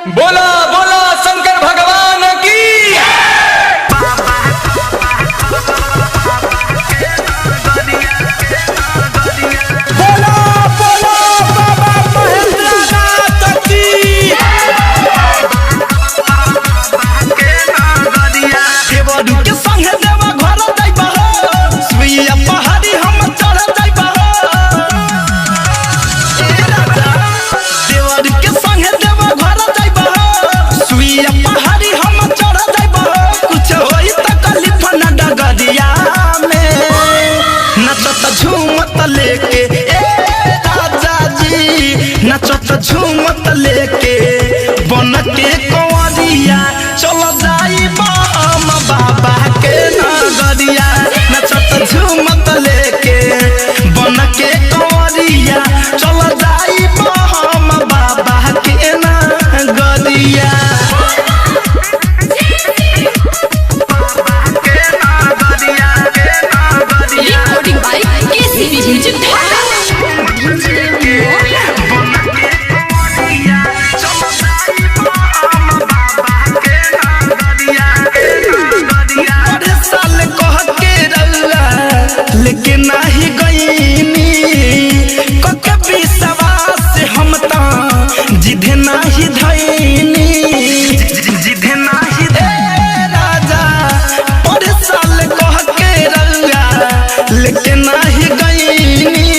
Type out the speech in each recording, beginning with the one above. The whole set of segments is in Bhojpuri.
बोला बोला शंकर भगवान की। बोला बोला बाबा महेंद्रनाथ की। देवरू के संगे देवा घर जाइबा हो, सुइया पहाड़ी हम चढ़ जाइबा हो। देवरू के संगे देवा घर जाइबा हो, सुइया पहाड़ी हम चढ़ जाइबा हो। कुछ होई त कलिफ न डगरिया में, नचत झूमत लेके ए राजा जी, नचत झूमत लेके बन के कंवरिया चल जाइबा हम बाबा के नगरिया। नचत झूमत लेके बन के कंवरिया चल जाइबा हम बाबा के नगरिया। Recording by KCB Music Dhaka. अरे साल कह के रउआ लेके नाही गईनी, कके विश्वास हम त जिधे नाही धईनी। जिधे नाही राजा, अरे साल कह के रउआ लेके नाही गईनी,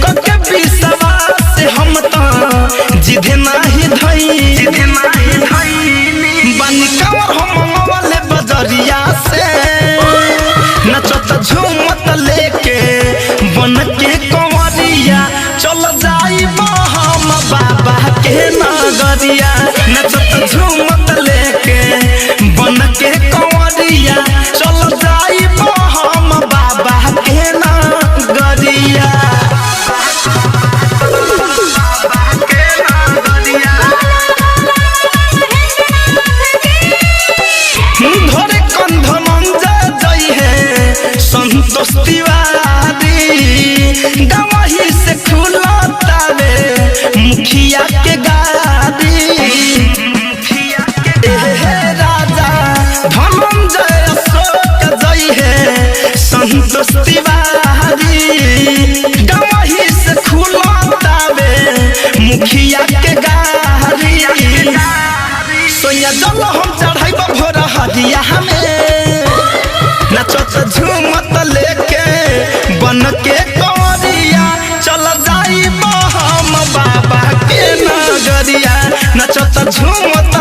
कके विश्वास हम त जिधे नाही धईनी। बनी कंवर हम वाले बजरिया से, नचत झूमत लेके बन के कंवरिया चल जाइबा हम बाबा के नगरिया। नचत झूमत लेके बन के कंवरिया चल जाइबा हम बाबा के नगरिया। धरे कंधन जई है संतोष तिवारी, गवाही से खुलता रे मुखिया के गाड़ी। हे राजा धनंजय अशोक जई है संतोष तिवारी, गवाही से खुलता रे मुखिया के गाड़ी। सोया जल हम चढ़ाइबा भोर हदिया हमें, नचत झूमत लेके बन के कंवरिया चल जाइबा हम बाबा के नगरिया। नचत झूमत